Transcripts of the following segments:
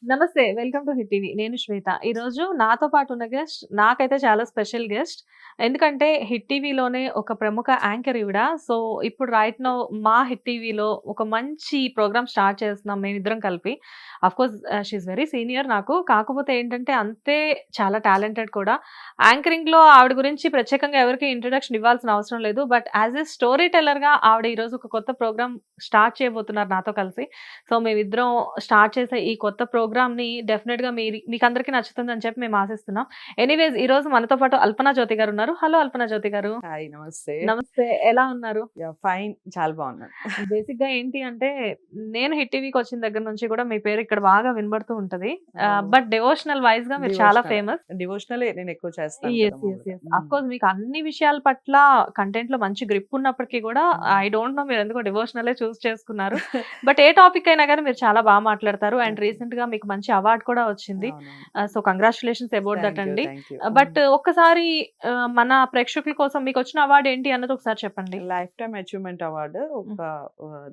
నమస్తే. Welcome to hit TV. నేను శ్వేత. ఈరోజు నాతో పాటు ఉన్న గెస్ట్ నాకైతే చాలా స్పెషల్ గెస్ట్. ఎందుకంటే హిట్ టీవీలోనే ఒక ప్రముఖ యాంకర్ ఈవిడ. సో, ఇప్పుడు రైట్ నౌ మా హిట్ టీవీలో ఒక మంచి ప్రోగ్రామ్ స్టార్ట్ చేస్తున్నాం మేమిద్దరం కలిపి. Of course she is very senior నాకు. కాకపోతే ఏంటంటే అంతే చాలా టాలెంటెడ్ కూడా. యాంకరింగ్‌లో ఆవిడ గురించి ప్రత్యేకంగా ఎవరికీ ఇంట్రొడక్షన్ ఇవ్వాల్సిన అవసరం లేదు. బట్ యాస్ ఎ స్టోరీ టెల్లర్‌గా ఆవిడ ఈరోజు ఒక కొత్త ప్రోగ్రామ్ స్టార్ట్ చేయబోతున్నారు నాతో కలిసి. సో, మేమిద్దరం స్టార్ట్ చేసే ఈ కొత్త ప్రోగ్రామ్‌ని డెఫినిట్‌గా మీకందరికీ నచ్చుతుందని చెప్పి మేము ఆశిస్తున్నాం. ఎనీవేస్ ఈరోజు మనతో పాటు అల్పనా జ్యోతి గారున్నారు. హలో అల్పనా జ్యోతి గారు. హాయ్, నమస్తే. నమస్తే. ఎలా ఉన్నారు? ఫైన్, చాలా బాగున్నాను. బేసిక్‌గా ఏంటి అంటే నేను హిట్ టీవీకొచ్చిన దగ్గర నుంచి కూడా మీ పేరు ఇక్కడ బాగా వినబడుతూ ఉంటది. బట్ డివోషనల్ వైస్‌గా మీరు చాలా ఫేమస్. డివోషనలే నేను ఎక్కువ చేస్తాను యెస్. కదా యెస్. యెస్. మామూలుగా. అఫ్‌కోర్స్ మీకు అన్ని విషయాల పట్ల కంటెంట్‌లో మంచి గ్రిప్ ఉన్నప్పటికి కూడా ఐ డోంట్ నో మీరెందుకో డివోషనలే చూజ్ చేసుకున్నారు. బట్ ఏ టాపిక్ అయినా గాని మీరు చాలా బాగా మాట్లాడతారు. అండ్ రీసెంట్‌గా మీకు మంచి అవార్డ్ కూడా వచ్చింది. అవునవును. So, congratulations about that thank you, అండి. Thank you. బట్ ఒక్కసారి మన ప్రేక్షకుల కోసం మీకొచ్చిన అవార్డ్ ఏంటి అన్నది ఒకసారి చెప్పండి. లైఫ్ టైమ్ అచీవ్మెంట్ అవార్డు ఒక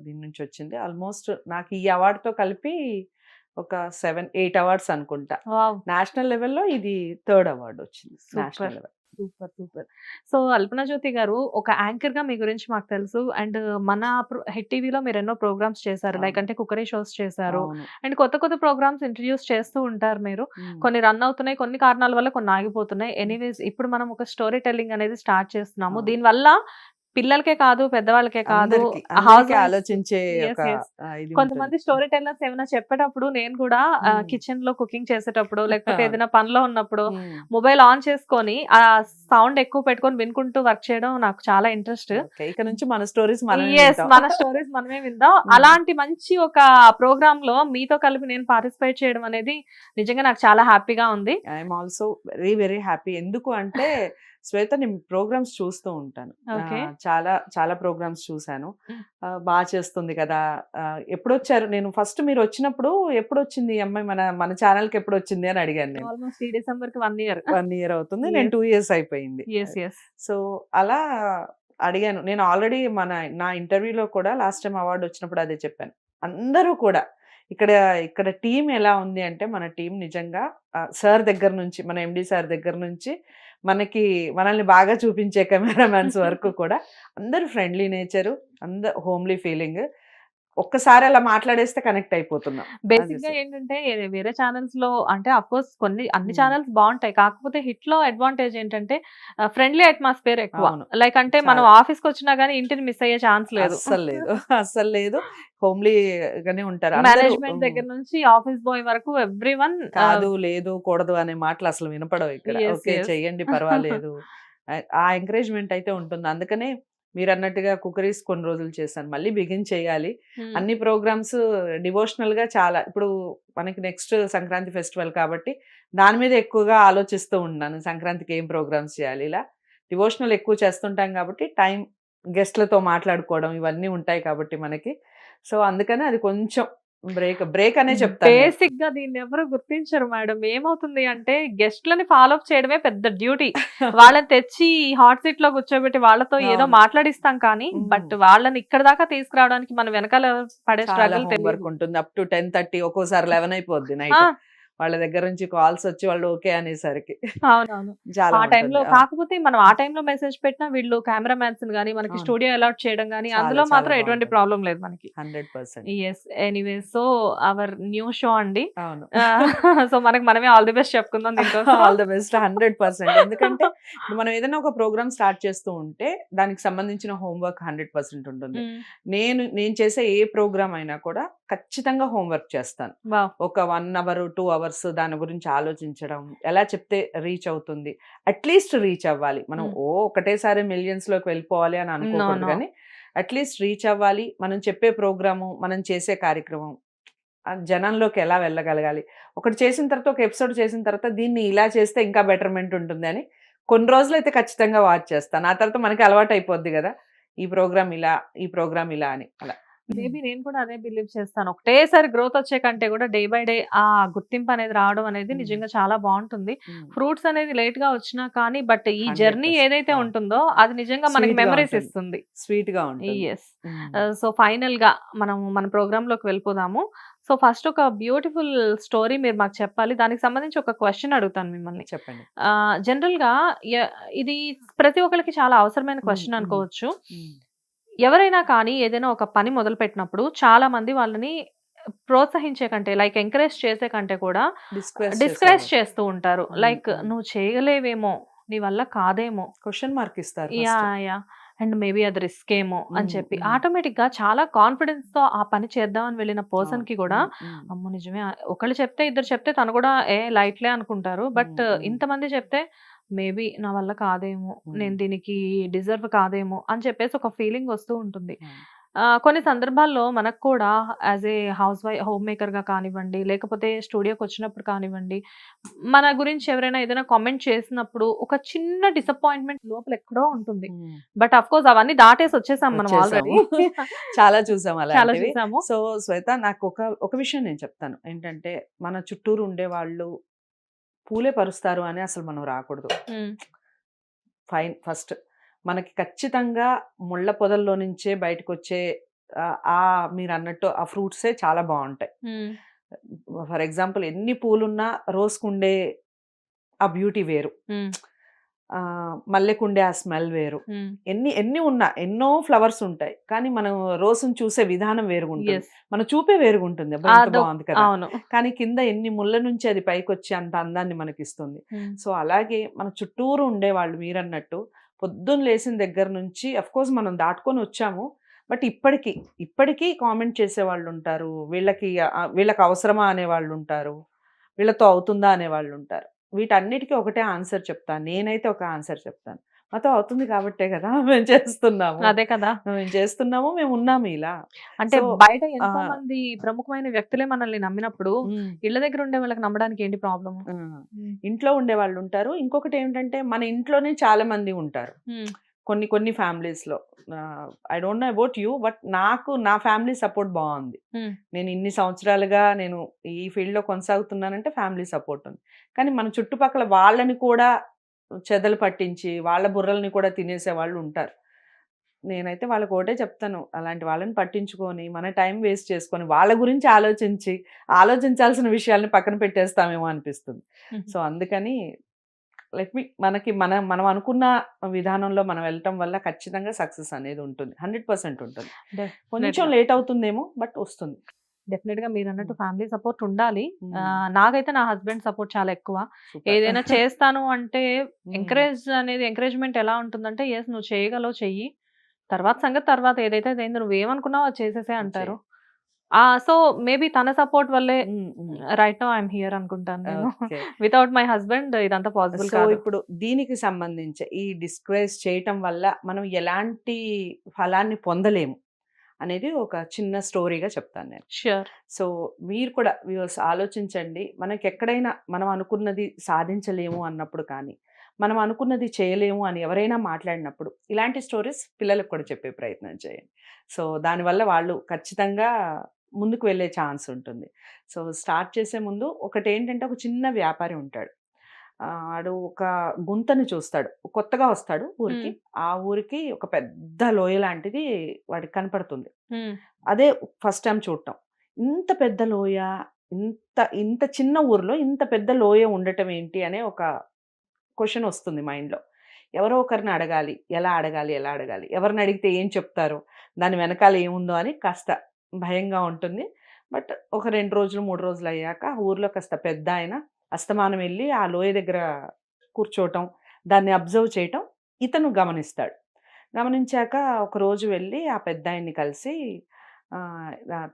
దీని నుంచి వచ్చింది. ఆల్మోస్ట్ నాకు ఈ అవార్డుతో కలిపి ఒక 7, 8 అవార్డ్స్ అనుకుంటా. వావ్! నేషనల్ లెవెల్‌లో ఇది థర్డ్ అవార్డ్ వచ్చింది. National super. Level. Super. Super. So, Alpana Jyothi గారు ఒక యాంకర్‌గా మీ గురించి మాకు తెలుసు. అండ్ మన హిట్ టీవీలో మీరెన్నో ప్రోగ్రామ్స్ చేశారు. లైక్ అవును. అంటే కుకరీ షోస్ చేశారు. అవును. అండ్ కొత్త కొత్త ప్రోగ్రామ్స్ ఇంట్రొడ్యూస్ చేస్తూ ఉంటారు మీరు. ఉమ్. కొన్ని రన్ అవుతున్నాయి. కొన్ని కారణాల వల్ల కొన్ని ఆగిపోతున్నాయి. ఎనీవేస్ ఇప్పుడు మనం ఒక స్టోరీ టెల్లింగ్ అనేది స్టార్ట్ చేస్తున్నాము. అవును. దీనివల్ల పిల్లలకే కాదు, పెద్దవాళ్ళకే కాదు, అందరికి హౌస్ అందరికి వైఫ్స్. ఆలోచించే యెస్. ఒక యెస్. ఇది కొంతమంది ఉంటుంది. స్టోరీ టెల్లర్స్ ఏమైనా చెప్పేటప్పుడు నేను కూడా కిచెన్‌లో కుకింగ్ చేసేటప్పుడు లేకపోతే అవును. ఏదైనా పనిలో ఉన్నప్పుడు ఉమ్. మొబైల్ ఆన్ చేసుకొని ఆ సౌండ్ ఎక్కువ పెట్టుకొని వినుకుంటూ వర్క్ చేయడం నాకు చాలా ఇంట్రెస్ట్. ఓకే, ఇక నుంచి మన స్టోరీస్ మనమే యెస్. వింటాం. మన స్టోరీస్ మనమే విందాం. అలాంటి మంచి ఒక ప్రోగ్రామ్‌లో మీతో కలిపి నేను పార్టిసిపేట్ చేయడం అనేది నిజంగా నాకు చాలా హ్యాపీగా ఉంది. I'm also very very happy. ఎందుకు అంటే శ్వేత, నేను ప్రోగ్రామ్స్ చూస్తూ ఉంటాను. ఓకే. చాలా చాలా ప్రోగ్రామ్స్ చూశాను. హ్మ్. బాగా చేస్తుంది కదా. ఎప్పుడొచ్చారు? నేను ఫస్ట్ మీరు వచ్చినప్పుడు ఎప్పుడొచ్చింది ఈ అమ్మాయి మన మన ఛానల్కి ఎప్పుడొచ్చింది అని అడిగాను నేను. ఆల్‌మోస్ట్ ఈ డిసెంబర్‌కి 1 ఇయర్. 1 year అవుతుంది, నేను యెస్. 2 years అయిపోయింది. యెస్. యెస్. సో అలా అడిగాను. నేను ఆల్రెడీ నా ఇంటర్వ్యూలో కూడా లాస్ట్ టైం అవార్డు వచ్చినప్పుడు అదే చెప్పాను. అందరూ కూడా ఇక్కడ ఇక్కడ టీం ఎలా ఉంది అంటే, మన టీం నిజంగా సార్ దగ్గర నుంచి, మన ఎండి సార్ దగ్గర నుంచి మనల్ని బాగా చూపించే కెమెరామ్యాన్స్ వరకు కూడా అందరూ ఫ్రెండ్లీ నేచరు, అందరు హోమ్లీ ఫీలింగ్. ఒక్కసారి అలా మాట్లాడేస్తే కనెక్ట్ అయిపోతున్నాం. బేసిక్‌గా ఏంటంటే వేరే ఛానెల్స్‌లో అంటే అఫ్‌కోర్స్ అన్ని హ్మ్. ఛానెల్స్ బావుంటాయి. కాకపోతే హిట్‌లో అడ్వాంటేజ్ ఏంటంటే ఫ్రెండ్లీ అట్మాస్ఫియర్ ఎక్కువ. అవును. లైక్ అంటే మనం చాలా. ఆఫీస్‌కొచ్చినా గాని ఇంటిని మిస్ అయ్యే ఛాన్స్ లేదు. అస్సలు లేదు. అస్సలు లేదు. హోమ్లీగానే ఉంటారు. అందరూ మేనేజ్‌మెంట్ దగ్గర నుంచి ఆఫీస్ బాయ్ వరకు ఎవ్రీవన్. కాదు, లేదు, కూడదు అనే మాటలు అసలు వినపడవు ఇక్కడ. యెస్. Okay, yes. చెయ్యండి, పర్వాలేదు. ఆ ఎంకరేజ్‌మెంట్ అయితే ఉంటుంది. అందుకనే మీరన్నట్టుగా కుకరీస్ కొన్ని రోజులు చేశాను. మళ్ళీ బిగిన్ చేయాలి. హ్మ్. అన్ని ప్రోగ్రామ్స్ డివోషనల్‌గా చాలా. ఇప్పుడు మనకి నెక్స్ట్ సంక్రాంతి ఫెస్టివల్ కాబట్టి దాని మీద ఎక్కువగా ఆలోచిస్తూ ఉన్నాను. సంక్రాంతికి ఏం ప్రోగ్రామ్స్ చేయాలి ఇలా. డివోషనల్ ఎక్కువ చేస్తుంటాం కాబట్టి గెస్ట్‌లతో మాట్లాడుకోవడం ఇవన్నీ ఉంటాయి కాబట్టి మనకి. సో, అందుకని అది కొంచెం బ్రేక్ అనే చెప్తాను నేను. బేసిక్‌గా దీన్నెవరు గుర్తించరు మేడం. ఏమవుతుంది అంటే గెస్ట్‌లని ఫాలో అప్ చేయడమే పెద్ద డ్యూటీ. వాళ్ళని తెచ్చి హాట్ సీట్‌లో కూర్చోబెట్టి వాళ్ళతో ఏదో అవును. మాట్లాడిస్తాం కానీ, బట్ వాళ్ళని ఇక్కడి దాకా తీసుకురావడానికి మన వెనకాల పడే చాలా స్ట్రగుల్ హోమ్ వర్క్ తెలీదు. ఉంటుంది. అప్ టు 10:30 ఒక్కోసారి 11 అయిపోద్ది ఆ! నైట్. వాళ్ళ దగ్గర నుంచి కాల్స్ వచ్చి వాళ్ళు ఓకే అనేసరికి అవునవును. చాలా ఆ టైంలో ఉంటుంది. కాకపోతే మనం ఆ టైంలో మెసేజ్ పెట్టినా వీళ్ళు కెమెరామాన్స్‌ని గాని, మనకి అవును. స్టూడియో అలాట్ చేయడం గాని, చాలా అందులో చాలా మాత్రం ఎటువంటి బాగుంటుంది. ప్రాబ్లమ్ లేదు మనకి. 100%. Yes. Anyways so, our new show అండి. అవును. సో, మనకి మనమే ఆల్ ది బెస్ట్ చెప్పుకుందాం దీనికోసం. All the best. 100%. ఎందుకంటే ఇప్పుడు మనం ఏదైనా ఒక ప్రోగ్రామ్ స్టార్ట్ చేస్తూ ఉంటే దానికి సంబంధించిన హోమ్ వర్క్ 100% ఉంటుంది. హ్మ్. నేను చేసే ఏ ప్రోగ్రామ్ అయినా కూడా ఖచ్చితంగా హోమ్ వర్క్ చేస్తాను. వావ్! ఒక 1 అవర్, 2 అవర్స్ దాని గురించి ఆలోచించడం, ఎలా చెప్తే రీచ్ అవుతుంది. అట్‌లీస్ట్ రీచ్ అవ్వాలి. మనం హ్మ్. ఒకటేసారి మిలియన్స్‌లోకి వెళ్ళిపోవాలి అని నో. అనుకోకూడదు నో. గానీ, అట్‌లీస్ట్ రీచ్ అవ్వాలి. మనం చెప్పే ప్రోగ్రాము, మనం చేసే కార్యక్రమం జనంలోకి ఎలా వెళ్ళగలగాలి. ఒకటి చేసిన తర్వాత, ఒక ఎపిసోడ్ చేసిన తర్వాత దీన్ని ఇలా చేస్తే ఇంకా బెటర్‌మెంట్ ఉంటుంది అని కొన్ని రోజులైతే ఖచ్చితంగా వాచ్ చేస్తాను. ఆ తర్వాత మనకి అలవాటయిపోద్ది గదా! ఈ ప్రోగ్రామ్ ఇలా, ఈ ప్రోగ్రామ్ ఇలా అని అలా. మేబీ నేను కూడా అదే బిలీవ్ చేస్తాను. ఒకటేసారి గ్రోత్ వచ్చే కంటే కూడా డే బై డే ఆ గుర్తింపు అనేది రావడం అనేది హ్మ్. నిజంగా చాలా బావుంటుంది. హ్మ్. ఫ్రూట్స్ అనేది లేట్‌గా వచ్చినా కానీ బట్ ఈ జర్నీ 100% ఏదైతే అవును. ఉంటుందో అది నిజంగా మనకి స్వీట్‌గా మెమోరీస్ ఉంటుంది. ఇస్తుంది. స్వీట్‌గా ఉంటుంది. యెస్. హ్మ్. సో, ఫైనల్‌గా మనం మన ప్రోగ్రామ్‌లోకి వెళ్ళిపోదాము. సో, ఫస్ట్ ఒక బ్యూటిఫుల్ స్టోరీ మీరు మాకు చెప్పాలి. దానికి సంబంధించి ఒక క్వెషన్ అడుగుతాను మిమ్మల్ని. చెప్పండి. జనరల్‌గా య ఇది ప్రతి ఒక్కళ్ళకి చాలా అవసరమైన హ్మ్. క్వెషన్ హ్మ్. అనుకోవచ్చు. హ్మ్. ఎవరైనా కానీ ఏదైనా ఒక పని మొదలుపెట్టినప్పుడు చాలా మంది వాళ్ళని ప్రోత్సహించే కంటే లైక్ ఎంకరేజ్ చేసే కంటే కూడా డిస్కస్ డిస్కరేజ్ చేసేవారు. చేస్తూ ఉంటారు. హ్మ్. లైక్ హ్మ్. "నువ్వు చేయలేవేమో, నీ వల్ల కాదేమో." క్వెషన్ మార్క్ ఇస్తారు ఫస్ట్. యాహ్! అండ్ మేబీ అది రిస్కేమో అని హ్మ్. చెప్పి హ్మ్. ఆటోమేటిక్‌గా చాలా కాన్ఫిడెన్స్‌తో ఆ పని చేద్దామని వెళ్ళిన అవును. పర్సన్‌కి గూడా హ్మ్. హ్మ్. అమ్మో! నిజమే ఒకళ్ళు చెప్తే, ఇద్దరు చెప్తే తను గూడా లైట్‌లే అనుకుంటారు. బట్ హ్మ్. హ్మ్. ఇంతమంది చెప్తే మేబీ నా వల్ల కాదేమో, హ్మ్. నేను దీనికి డిజర్వ్ కాదేమో అని చెప్పేసి ఒక ఫీలింగ్ వస్తూ ఉంటుంది. అవును. కొన్ని సందర్భాల్లో మనకు కూడా యాస్ ఏ హోమ్ మేకర్‌గా కానివ్వండి, లేకపోతే స్టూడియోకొచ్చినప్పుడు కానివ్వండి, మన గురించి ఎవరైనా ఏదైనా కామెంట్ చేసినప్పుడు ఒక చిన్న డిసప్పాయింట్‌మెంట్ లోపల ఎక్కడో ఉంటుంది. హ్మ్. బట్ ఆఫ్‌కోర్స్ అవన్నీ దాటేసి వచ్చేసాం మనం వచ్చేసాము. ఆల్రెడీ. చాలా చూసాం చాలా అలాంటివి. చూసాము. సో, శ్వేత ఒక విషయం నేను చెప్తాను. ఏంటంటే, మన చుట్టూరు ఉండేవాళ్ళు పూలే పరుస్తారు అని అసలు మనం రాకూడదు. హ్మ్. ఫస్ట్. మనకి ఖచ్చితంగా ముళ్ళ పొదల్లో నుంచే బయటకొచ్చే మీరన్నట్టు ఆ ఫ్రూట్సే చాలా బావుంటాయి. హ్మ్. ఫర్ ఎగ్జాంపుల్ ఎన్ని పూలున్నా రోస్‌కుండే ఆ బ్యూటీ వేరు. హ్మ్. మల్లెకుండే ఆ స్మెల్ వేరు. హ్మ్. ఎన్ని ఎన్ని ఉన్నా ఎన్నో ఫ్లవర్స్ ఉంటాయి. కానీ మనం రోస్‌ని చూసే విధానం వేరుగుంటుంది. యెస్. మన చూపే వేరుగుంటుంది. అబ్బా! ఎంత అదొక్ బావుంది కదా! అవును. కానీ కింద ఎన్ని ముళ్ళ నుంచి అది పైకొచ్చి అంత అందాన్ని మనకిస్తుంది. హ్మ్. సో, అలాగే మన చుట్టూరు ఉండేవాళ్ళు మీరన్నట్టు పొద్దున్న లేసిన దగ్గర నుంచి అఫ్‌కోర్స్ మనం దాటుకొనొచ్చాము. బట్ ఇప్పటికి కామెంట్ చేసేవాళ్ళుంటారు. వీళ్ళకి అవసరమా అనేవాళ్ళుంటారు. వీళ్ళతో అవుతుందా అనేవాళ్ళుంటారు. వీటన్నిటికి ఒకటే ఆన్సర్ చెప్తాను. నేనైతే ఒక ఆన్సర్ చెప్తాను. మాతో అవుతుంది కాబట్టే గదా! మేము చేస్తున్నాము. అదే కదా! మేము చేస్తున్నాము. మేమున్నాము ఇలా. అంటే సో బయట ఎంతో ఆహ్, మంది ప్రముఖమైన వ్యక్తులే మనల్ని నమ్మినప్పుడు, హ్మ్. ఇళ్ళ దగ్గర ఉండే వాళ్ళకి నమ్మడానికి ఏంటి ప్రాబ్లము? ఆ! హ్మ్. ఇంట్లో ఉండేవాళ్ళుంటారు. ఇంకొకటేంటంటే మన ఇంట్లోనే చాలా మంది ఉంటారు. హ్మ్. కొన్ని కొన్ని ఫ్యామిలీస్‌లో. I don't know about you. But నాకు నా ఫ్యామిలీ సపోర్ట్ బావుంది. హ్మ్. నేను ఇన్ని సంవత్సరాలుగా ఈ ఫీల్డ్‌లో కొనసాగుతున్నానంటే ఫ్యామిలీ సపోర్ట్ ఉంది. కానీ మన చుట్టుపక్కల వాళ్ళని కూడా చెదలు పట్టించి, వాళ్ళ బుర్రల్ని కూడా తినేసేవాళ్ళు ఉంటారు. నేనైతే వాళ్ళకొకటే చెప్తాను. అలాంటి వాళ్ళని పట్టించుకొని, మన టైం వేస్ట్ చేసుకొని, వాళ్ళ గురించి ఆలోచించాల్సిన విషయాల్ని పక్కన పెట్టేస్తామేమో అనిపిస్తుంది. హుహు. సో, అందుకని లెట్ మీ మనకి మనం అనుకున్న విధానంలో మనం వెళ్ళటం వల్ల ఖచ్చితంగా సక్సెస్ అనేది ఉంటుంది. 100% ఉంటుంది. కొంచెం డెఫినెట్‌గా. లేట్ అవుతుందేమో బట్ వస్తుంది. డెఫినిట్‌గా మీరన్నట్టు హ్మ్. ఫ్యామిలీ సపోర్ట్ ఉండాలి. హ్మ్. నాకైతే నా హస్బెండ్ సపోర్ట్ చాలా ఎక్కువ. సూపర్. ఏదైనా చేస్తాను అంటే హ్మ్. ఎంకరేజ్‌మెంట్ ఎలా ఉంటుందంటే, "యెస్ నువ్వు చేయగలవు చెయ్యి. తర్వాత సంగతి తర్వాత ఏదైతే అదయింది. నువ్వేమనుకున్నావో అది చేసేసేయ్" చెయి. అంటారు. సో, మేబీ తన సపోర్ట్ వల్లే హ్మ్. హ్మ్. Right now I am here అనుకుంటాను నేను. ఓకే. వితౌట్ మై హస్బెండ్ ఇదంతా పాసిబుల్ సో, కాదు. ఇప్పుడు దీనికి సంబంధించి ఈ డిస్కరేజ్ చేయటం వల్ల మనం ఎలాంటి ఫలాన్ని పొందలేము అనేది ఒక చిన్న స్టోరీగా చెప్తాను నేను. ష్యూర్. సో, మీరు కూడా వ్యూవర్స్ ఆలోచించండి. మనకెక్కడైనా మనం అనుకున్నది సాధించలేము అన్నప్పుడు కానీ, మనం అనుకున్నది చేయలేము అని ఎవరైనా మాట్లాడినప్పుడు, ఇలాంటి స్టోరీస్ పిల్లలకు కూడా చెప్పే ప్రయత్నం చేయండి. సో, దానివల్ల వాళ్ళు ఖచ్చితంగా ముందుకు వెళ్ళే ఛాన్స్ ఉంటుంది. సో, స్టార్ట్ చేసే ముందు ఒకటేంటంటే ఒక చిన్న వ్యాపారి ఉంటాడు. ఆడు ఒక గుంతని చూస్తాడు. కొత్తగా వస్తాడు ఊరికి. హ్మ్. ఆ ఊరికి ఒక పెద్ద లోయ లాంటిది వాడికి కనపడుతుంది. హ్మ్. అదే ఫస్ట్ టైమ్ చూడటం. ఇంత పెద్ద లోయ, ఇంత ఇంత చిన్న ఊర్లో ఇంత పెద్ద లోయ ఉండటం ఏంటి అనే ఒక క్వెషన్ వస్తుంది మైండ్‌లో. ఎవరో ఒకరిని అడగాలి. ఎలా అడగాలి? ఎలా అడగాలి? ఎవరిని అడిగితే ఏం చెప్తారు? దాని వెనకాల ఏముందో అని కాస్త భయంగా ఉంటుంది. బట్ ఒక 2 రోజులు, 3 రోజులయ్యాక ఆ ఊర్లో కాస్త పెద్దాయన అస్తమానం ఎళ్లి ఆ లోయ దగ్గర కూర్చోవటం, దాన్ని అబ్జర్వ్ చేయటం ఇతను గమనిస్తాడు. గమనించాక ఒకరోజు వెళ్ళి ఆ పెద్దాయన్ని కలిసి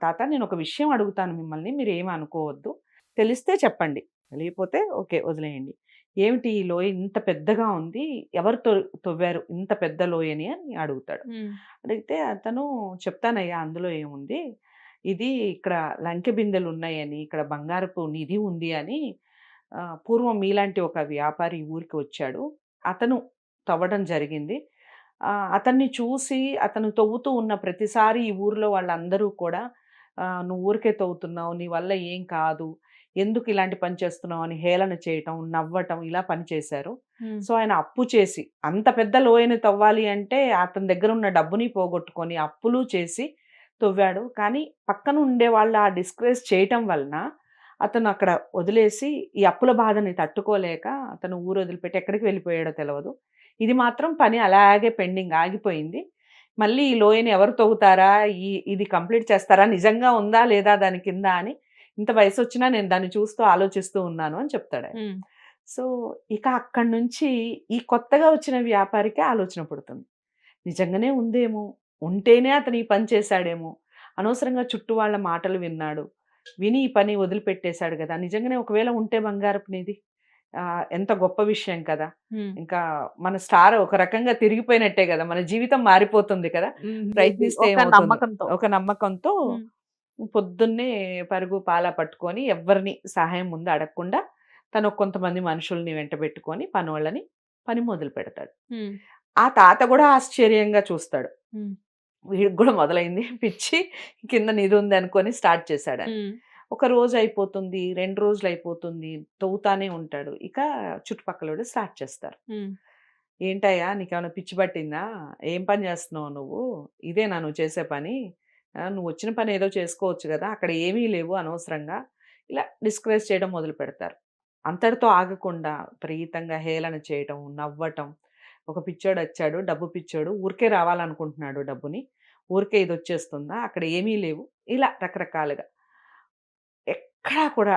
తాత నేనొక విషయం అడుగుతాను మిమ్మల్ని. మీరేమి అనుకోవద్దు. తెలిస్తే చెప్పండి. తెలియపోతే ఓకే. వదిలేయండి. ఏమిటి ఈ లోయ ఇంత పెద్దగా ఉంది. ఎవరు తవ్వారు ఇంత పెద్ద లోయని అని అడుగుతాడు. హ్మ్. అడిగితే అతను చెప్తానయ్యా అందులో ఏముంది. ఇది ఇక్కడ లంకె బిందెలున్నాయని, ఇక్కడ బంగారపు నిధి ఉంది అని పూర్వం మీలాంటి ఒక వ్యాపారి ఈ ఊరికి వచ్చాడు. అతను తవ్వడం జరిగింది. అతన్ని చూసి అతను తవ్వుతూ ఉన్న ప్రతిసారి ఈ ఊర్లో వాళ్ళందరూ కూడా "నువ్వు ఊరికే తవ్వుతున్నావు. నీ వల్ల ఏం కాదు. ఎందుకు ఇలాంటి పని చేస్తున్నావు" అని హేళన చేయటం, నవ్వటం ఇలా పని చేశారు. హ్మ్. సో, ఆయన అప్పు చేసి అంత పెద్ద లోయని తవ్వాలి అంటే అతని దగ్గరున్న డబ్బుని పోగొట్టుకొని, అప్పులు చేసి తవ్వాడు. కానీ పక్కన ఉండేవాళ్ళు ఆ డిస్కరేజ్ చేయటం వలన అతను అక్కడ వదిలేసి ఈ అప్పుల బాధని తట్టుకోలేక అతను ఊరు వదిలిపెట్టి ఎక్కడికి వెళ్ళిపోయాడో తెలవదు. ఇది మాత్రం పని అలాగే పెండింగ్ ఆగిపోయింది. మళ్ళీ ఈ లోయని ఎవరు తవ్వుతారా? ఇది కంప్లీట్ చేస్తారా? నిజంగా ఉందా? లేదా దాని కింద అని ఇంత వయసొచ్చినా నేను దాన్ని చూస్తూ ఆలోచిస్తూ ఉన్నాను అని చెప్తాడాయన. హ్మ్. సో, ఇక అక్కడి నుంచి ఈ కొత్తగా వచ్చిన వ్యాపారికే ఆలోచన పుడుతుంది. నిజంగానే ఉందేమో! ఉంటేనే అతను ఈ పని చేశాడేమో! అనవసరంగా చుట్టూ వాళ్ళ మాటలు విన్నాడు. విని ఈ పని వదిలిపెట్టేశాడు గదా! నిజంగానే ఒకవేళ ఉంటే బంగారపు నిధి ఎంత గొప్ప విషయం కదా! హ్మ్. ఇంకా మన స్టార్ ఒక రకంగా తిరిగిపోయినట్టే గదా! మన జీవితం మారిపోతుంది కదా! మేబీ ప్రయత్నిస్తే ఒక ఏమవుతుంది? నమ్మకంతో. ఒక నమ్మకంతో హ్మ్. పొద్దున్నే పరుగు పాలా పట్టుకొని ఎవ్వరిని సహాయం ముందు అడగకుండా తను కొంతమంది మనుషుల్ని వెంటబెట్టుకొని పనోళ్ళని పని మొదలుపెడతాడు. హ్మ్. ఆ తాత గూడా ఆశ్చర్యంగా చూస్తాడు. హ్మ్. వీడికి గూడా మొదలైంది పిచ్చి. కింద నిదుంది అనుకోని స్టార్ట్ చేశాడని. హ్మ్. ఒక రోజు అయిపోతుంది, 2 రోజులయిపోతుంది. తవ్వుతానే ఉంటాడు. ఇక చుట్టుపక్కలోళ్ళు స్టార్ట్ చేస్తారు. హ్మ్. "ఏంటయ్యా నీకేమైనా పిచ్చి పట్టిందా? ఏం పని చేస్తున్నావు నువ్వు? ఇదేనా నువ్వు చేసే పని? నువ్వొచ్చిన పని ఏదో చేసుకోవచ్చు గదా! అక్కడ ఏమీ లేవు అనవసరంగా." ఇలా డిస్కరేజ్ చేయడం మొదలుపెడతారు. అంతటితో ఆగకుండా విపరీతంగా హేళన చేయటం, నవ్వటం. ఒక పిచ్చోడొచ్చాడు, డబ్బు పిచ్చోడు. ఊరికే రావాలనుకుంటున్నాడు డబ్బుని. ఊరికే ఇదొచ్చేస్తుందా? అక్కడ ఏమీ లేవు. ఇలా రకరకాలుగా. ఎక్కడా కూడా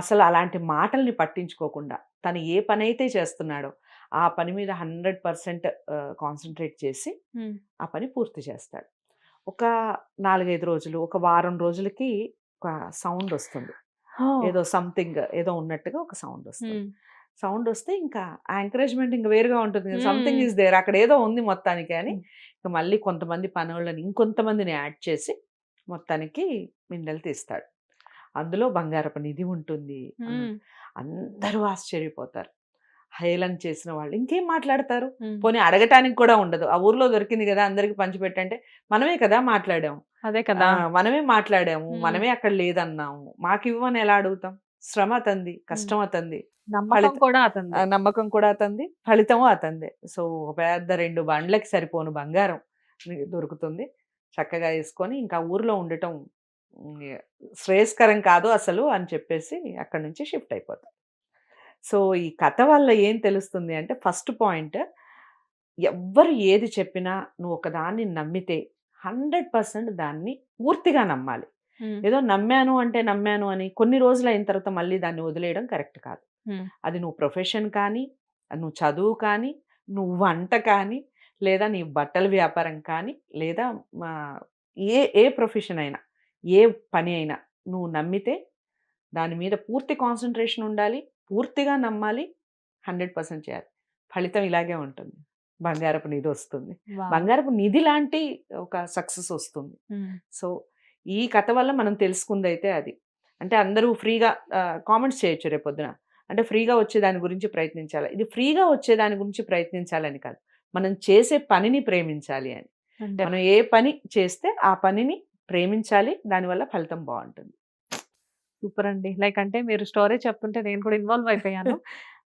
అసలు అలాంటి మాటల్ని పట్టించుకోకుండా, తను ఏ పనైతే చేస్తున్నాడో, ఆ పని మీద 100% కాన్సంట్రేట్ చేసి, హ్మ్. ఆ పని పూర్తి చేస్తాడు. ఒక 4, 5 రోజులు, ఒక వారం రోజులకి ఒక సౌండొస్తుంది. ఓహ్! ఏదో సంథింగ్ ఏదో ఉన్నట్టుగా ఒక సౌండొస్తుంది. హ్మ్. సౌండొస్తే ఇంకా ఆ ఎంకరేజ్‌మెంట్ ఇంక వేరుగా ఉంటుంది కదా! సంథింగ్ హ్మ్. ఈస్ దేర్ అక్కడ ఏదో ఉంది మొత్తానికి అని, హ్మ్. ఇక మళ్ళీ కొంతమంది పనోళ్ళని ఇంకొంతమందిని యాడ్ చేసి మొత్తానికి బిందెలు తీస్తాడు. అందులో బంగారపు నిధి ఉంటుంది. హ్మ్. అందరూ ఆశ్చర్యపోతారు. హేళన చేసిన వాళ్ళు ఇంకేం మాట్లాడతారు? హ్మ్. పోనీ అడగటానికి కూడా ఉండదు. ఆ ఊర్లో దొరికింది గదా! అందరికి పంచిపెట్టంటే, మనమే కదా మాట్లాడాం. అదే ఆ! కదా! మనమే మాట్లాడాము. హ్మ్. మనమే అక్కడ లేదన్నాము. మాకివ్వమని ఎలా అడుగుతాం? శ్రమ అతనిది, హ్మ్. కష్టం అతనిది. నమ్మకం కూడా అతనిదే. నమ్మకం కూడా అతనిది, ఫలితము అతనిదే. సో, ఒక పెద్ద 2 బండ్లకి సరిపోను బంగారం దొరుకుతుంది. చక్కగా యేసుకొని ఇంకా ఊర్లో ఉండటం హ్మ్. శ్రేయస్కరం కాదు అసలు అని చెప్పేసి అక్కడి నుంచి షిఫ్ట్ అయిపోతాం. సో, ఈ కథ వల్ల ఏం తెలుస్తుంది అంటే ఫస్ట్ పాయింట్ ఎవ్వరు ఏది చెప్పినా నువ్వు ఒకదాన్ని నమ్మితే 100% దాన్ని పూర్తిగా నమ్మాలి. హ్మ్. ఏదో నమ్మాను అంటే నమ్మాను అని కొన్ని రోజులయిన తర్వాత మళ్ళీ దాన్ని వదిలేయడం కరెక్ట్ కాదు. హ్మ్. అది నువ్వు ప్రొఫెషన్ కానీ, నువ్వు చదువు కానీ, నువ్వు వంట కానీ, లేదా నీ బట్టల వ్యాపారం కానీ, లేదా మా ఏ ప్రొఫెషన్ అయినా, ఏ పని అయినా నువ్వు నమ్మితే దాని మీద పూర్తి కాన్సంట్రేషన్ ఉండాలి. పూర్తిగా నమ్మాలి. 100% చేయాలి. ఫలితం ఇలాగే ఉంటుంది. బంగారపు నిధొస్తుంది. వావ్! బంగారపు నిధి లాంటి ఒక సక్సెస్ ఒస్తుంది. హ్మ్. సో, ఈ కథ వల్ల మనం తెలుసుకుందైతే అది. అంటే అందరూ ఫ్రీగా కామెంట్స్ చేయొచ్చు రేపొద్దున. అంటే ఫ్రీగా వచ్చే దాని గురించి ప్రయత్నించాలి. ఇది ఫ్రీగా వచ్చే దాని గురించి ప్రయత్నించాలని కాదు. మనం చేసే పనిని ప్రేమించాలి అని. మనం ఏ పని చేస్తే ఆ పనిని ప్రేమించాలి. దానివల్ల ఫలితం బావుంటుంది. సూపర్ అండి. లైక్ అంటే మీరు స్టోరీ చెప్తుంటే నేను కూడా ఇన్వాల్వ్ అయిపోయాను.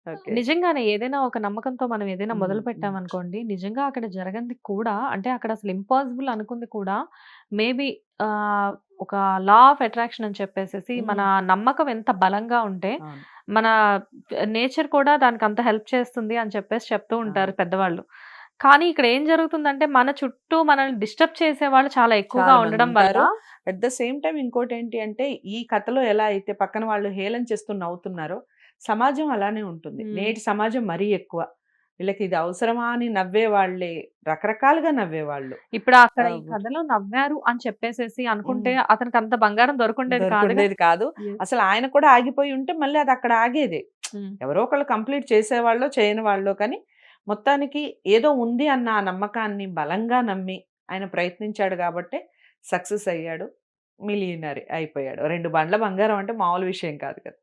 ఓకే. నిజంగానే ఏదైనా ఒక నమ్మకంతో మనం ఏదైనా హ్మ్. హ్మ్. మొదలుపెట్టామనుకోండి, నిజంగా అక్కడ జరగంది కూడా అంటే అక్కడ అసలు ఇంపాసిబుల్ అనుకుంది కూడా మేబీ ఒక లా ఆఫ్ అట్రాక్షన్ అని చెప్పేసేసి మన హ్మ్. నమ్మకం ఎంత బలంగా ఉంటే అవును. మన నేచర్ కూడా దానికి అంత హెల్ప్ చేస్తుంది అని చెప్పేసి చెప్తూ ఉంటారు అవును. పెద్దవాళ్ళు. కానీ ఇక్కడ ఏం జరుగుతుందంటే మన చుట్టూ మనల్ని డిస్టర్బ్ చేసేవాళ్ళు చాలా ఎక్కువగా చాలా ఉండడం వల్ల మందుంటారు. అట్ ద సేమ్ టైమ్ ఇంకోటేంటి అంటే, ఈ కథలో ఎలా అయితే పక్కన వాళ్ళు హేళన చేస్తూ నవ్వుతున్నారో, సమాజం అలానే ఉంటుంది. హ్మ్. నేటి సమాజం మరీ ఎక్కువ. వీళ్ళకి ఇది అవసరమా అని నవ్వేవాళ్ళే, రకరకాలుగా నవ్వేవాళ్ళు. ఇప్పుడు అక్కడ ఈ ఆహ్, కథలో నవ్వారు అని చెప్పేసేసి అనుకుంటే హ్మ్. అతనికంత బంగారం దొరకుండేది కాదుగా. దొరికుండేది కాదు. యెస్. అసలు ఆయన కూడా ఆగిపోయి ఉంటే మళ్ళీ అది అక్కడ ఆగేదే. హ్మ్. ఎవరో ఒకళ్ళు కంప్లీట్ చేసేవాళ్ళో, చేయని వాళ్ళో కానీ, మొత్తానికి ఏదో ఉంది అన్న ఆ నమ్మకాన్ని బలంగా నమ్మి ఆయన ప్రయత్నించాడు గాబట్టే సక్సెస్ అయ్యాడు. మిలియనర్ అయిపోయాడు. 2 బండ్ల బంగారం అంటే మామూలు విషయం కాదు కదా!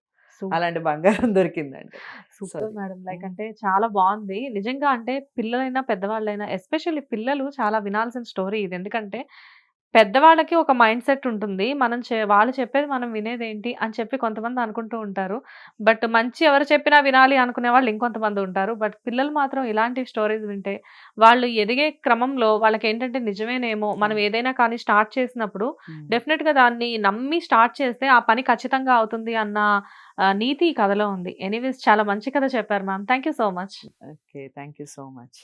అలాంటి బంగారం దొరికిందండి. సో సూపర్ అది. మేడం. లైక్ హ్మ్. అంటే చాలా బావుంది. నిజంగా అంటే పిల్లలైనా, పెద్దవాళ్ళైనా ఎస్పెషల్లీ పిల్లలు చాలా వినాల్సిన స్టోరీ ఇది. ఎందుకంటే పెద్దవాళ్ళకి ఒక మైండ్ సెట్ ఉంటుంది. వాళ్ళు చెప్పేది మనం వినేదేంటి అని చెప్పి కొంతమంది అనుకుంటూ ఉంటారు. బట్ మంచి ఎవరు చెప్పినా వినాలి అనుకునే వాళ్ళు ఇంకొంతమంది ఉంటారు. బట్ పిల్లలు మాత్రం ఇలాంటి స్టోరీస్ వింటే వాళ్ళు ఎదిగే క్రమంలో వాళ్ళకేంటంటే నిజమేనేమో మనం హ్మ్. ఏదైనా కానీ స్టార్ట్ చేసినప్పుడు హ్మ్. డెఫినిట్‌గా దాన్ని నమ్మి స్టార్ట్ చేస్తే ఆ పని ఖచ్చితంగా అవుతుంది అన్న నీతి ఈ కథలో ఉంది. ఎనీవేస్ చాలా మంచి కథ చెప్పారు ma'am. Thank you so much. Okay. Thank you so much.